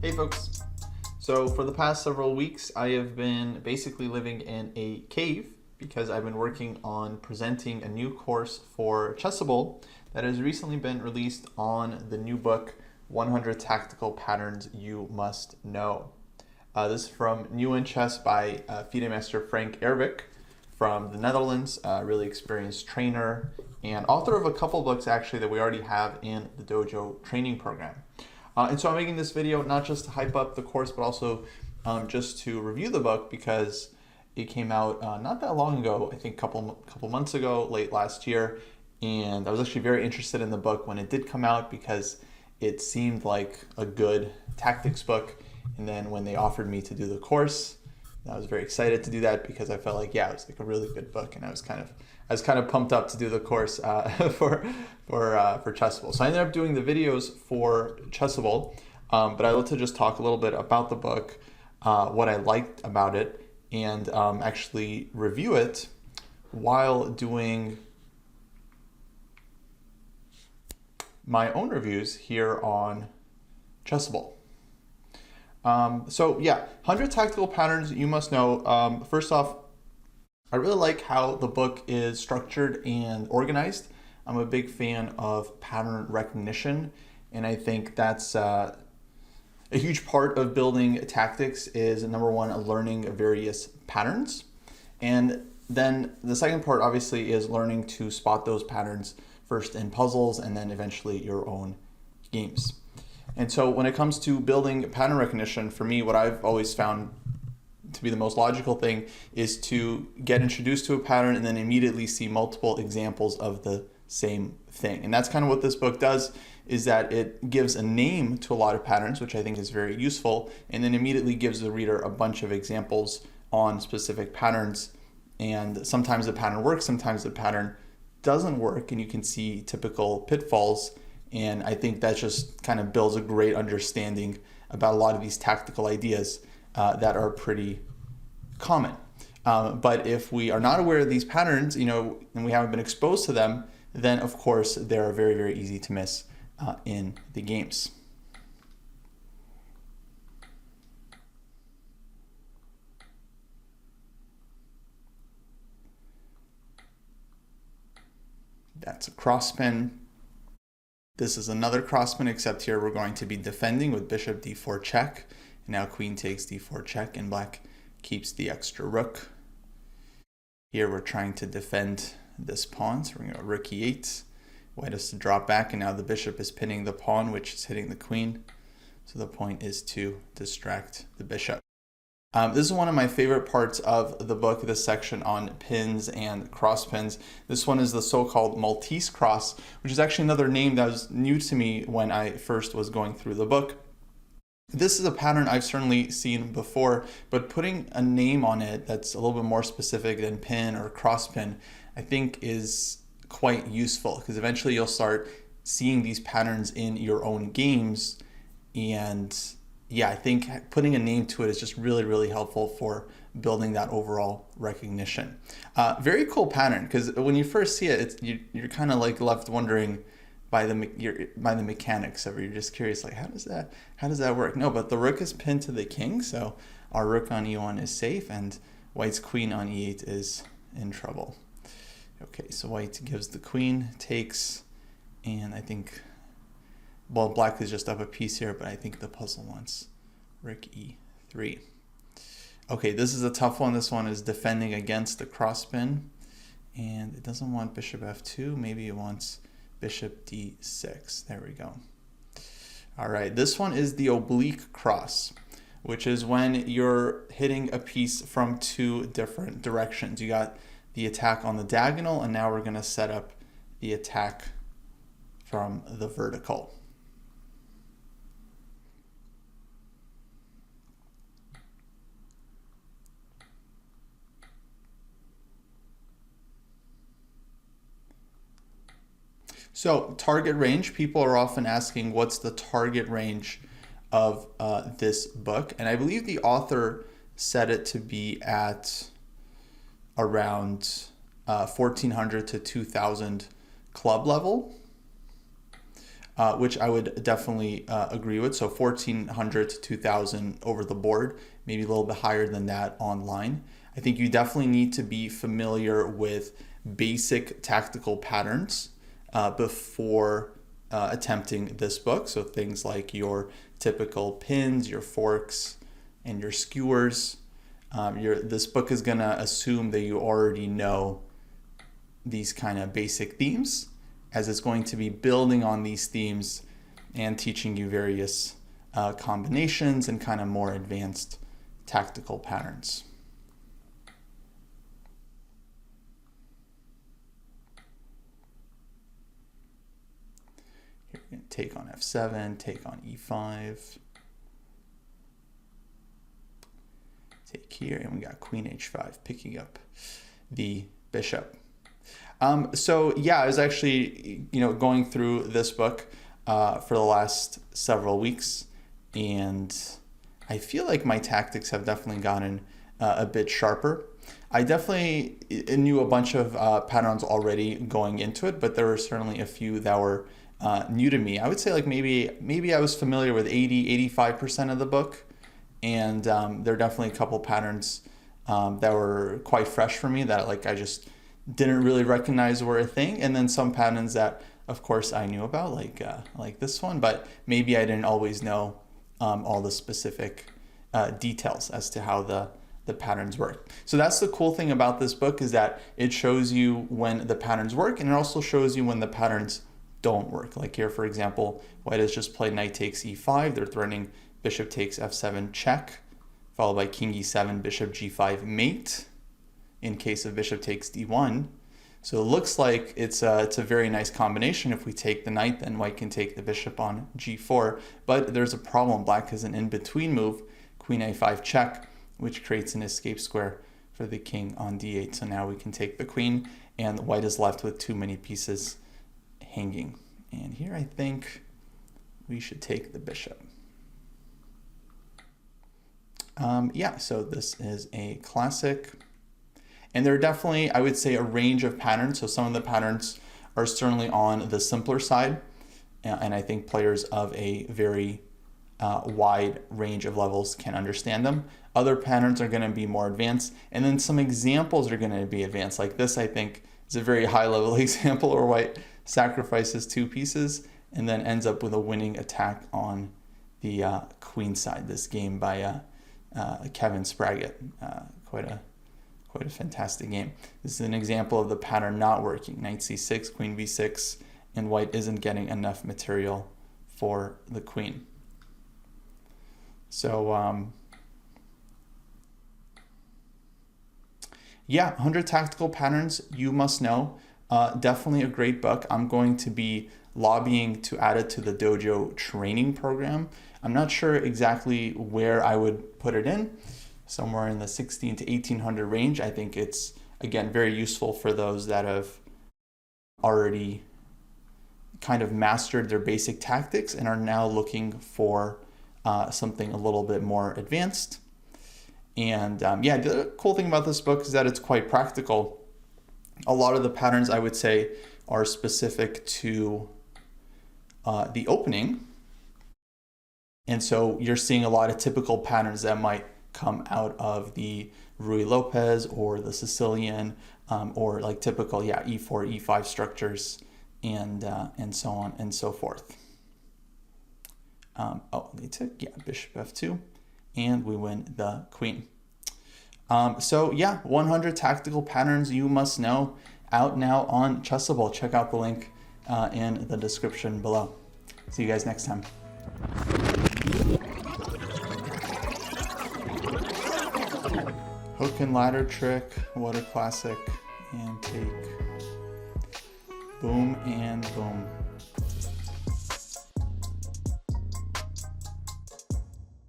Hey folks. So for the past several weeks, I have been basically living in a cave because I've been working on presenting a new course for Chessable that has recently been released on the new book, 100 Tactical Patterns You Must Know. This is from New in Chess by FIDE Master Frank Erwich from the Netherlands, a really experienced trainer and author of a couple books actually that we already have in the Dojo training program. And so I'm making this video not just to hype up the course, but also just to review the book because it came out not that long ago, I think a couple months ago, late last year. And I was actually very interested in the book when it did come out because it seemed like a good tactics book. And then when they offered me to do the course, I was very excited to do that because I felt like, yeah, it was like a really good book, and I was kind of pumped up to do the course for Chessable. So I ended up doing the videos for Chessable, but I'd like to just talk a little bit about the book, what I liked about it, and actually review it while doing my own reviews here on Chessable. So yeah, 100 tactical patterns you must know. First off, I really like how the book is structured and organized. I'm a big fan of pattern recognition, and I think that's a huge part of building tactics is, number one, learning various patterns. And then the second part obviously is learning to spot those patterns first in puzzles and then eventually your own games. And so when it comes to building pattern recognition, for me, what I've always found to be the most logical thing is to get introduced to a pattern and then immediately see multiple examples of the same thing. And that's kind of what this book does, is that it gives a name to a lot of patterns, which I think is very useful, and then immediately gives the reader a bunch of examples on specific patterns. And sometimes the pattern works, sometimes the pattern doesn't work, and you can see typical pitfalls. And I think that just kind of builds a great understanding about a lot of these tactical ideas that are pretty common. But if we are not aware of these patterns, and we haven't been exposed to them, then of course they are very, very easy to miss in the games. That's a crossspin. This is another crossspin, except here we're going to be defending with bishop d4 check. And now queen takes d4 check, and black keeps the extra rook. Here we're trying to defend this pawn, so we're going to go rook e8. White has to drop back, and now the bishop is pinning the pawn, which is hitting the queen. So the point is to distract the bishop. This is one of my favorite parts of the book, this section on pins and cross pins. This one is the so-called Maltese cross, which is actually another name that was new to me when I first was going through the book. This is a pattern I've certainly seen before, but putting a name on it that's a little bit more specific than pin or cross pin, I think is quite useful, because eventually you'll start seeing these patterns in your own games. And yeah, I think putting a name to it is just really, really helpful for building that overall recognition. Very cool pattern, because when you first see it, you're kind of like left wondering by the mechanics of it. You're just curious, like, how does that work? No, but the rook is pinned to the king, so our rook on e1 is safe, and white's queen on e8 is in trouble. Okay, so white gives the queen, takes, and I think, well, black is just up a piece here, but I think the puzzle wants rook e3. Okay, this is a tough one. This one is defending against the crossspin, and it doesn't want bishop f2. Maybe it wants bishop d6. There we go. All right, this one is the oblique cross, which is when you're hitting a piece from two different directions. You got the attack on the diagonal, and now we're going to set up the attack from the vertical. So target range, people are often asking what's the target range of this book, and I believe the author set it to be at around 1,400 to 2,000 club level. which I would definitely agree with. So 1,400 to 2,000 over the board, maybe a little bit higher than that online. I think you definitely need to be familiar with basic tactical patterns before attempting this book. So things like your typical pins, your forks, and your skewers. This book is going to assume that you already know these kind of basic themes, as it's going to be building on these themes and teaching you various combinations and kind of more advanced tactical patterns. Here we're going to take on f7, take on e5, take here, and we got queen h5 picking up the bishop. So yeah, I was actually, going through this book for the last several weeks, and I feel like my tactics have definitely gotten a bit sharper. I definitely knew a bunch of patterns already going into it, but there were certainly a few that were new to me. I would say like maybe I was familiar with 85% of the book, and there are definitely a couple patterns that were quite fresh for me that like I just didn't really recognize were a thing, and then some patterns that of course I knew about, like this one, but maybe I didn't always know all the specific details as to how the patterns work. So that's the cool thing about this book, is that it shows you when the patterns work, and it also shows you when the patterns don't work. Like here, for example, white has just played knight takes e5. They're threatening bishop takes f7 check, followed by king e7, bishop g5 mate, in case of bishop takes d1. So it looks like it's a very nice combination. If we take the knight, then white can take the bishop on g4. But there's a problem. Black has an in-between move, queen a5 check, which creates an escape square for the king on d8. So now we can take the queen, and white is left with too many pieces hanging. And here I think we should take the bishop. Yeah, so this is a classic. And there are definitely, I would say, a range of patterns. So some of the patterns are certainly on the simpler side. And I think players of a very wide range of levels can understand them. Other patterns are going to be more advanced. And then some examples are going to be advanced. Like this, I think, is a very high-level example where white sacrifices two pieces and then ends up with a winning attack on the queen side. This game by Kevin Spraggett. Quite a fantastic game. This is an example of the pattern not working. Knight c6, queen b6, and white isn't getting enough material for the queen. So yeah, 100 Tactical Patterns You Must Know. Definitely a great book. I'm going to be lobbying to add it to the Dojo training program. I'm not sure exactly where I would put it in. Somewhere in the 16 to 1800 range. I think it's, again, very useful for those that have already kind of mastered their basic tactics and are now looking for something a little bit more advanced. And yeah, the cool thing about this book is that it's quite practical. A lot of the patterns, I would say, are specific to the opening. And so you're seeing a lot of typical patterns that might come out of the Ruy Lopez or the Sicilian, or like typical, yeah, e4, e5 structures, and so on and so forth. Oh, they took, yeah, bishop f2, and we win the queen. So yeah, 100 Tactical Patterns You Must Know, out now on Chessable. Check out the link in the description below. See you guys next time. Hook and ladder trick, what a classic, and take boom and boom.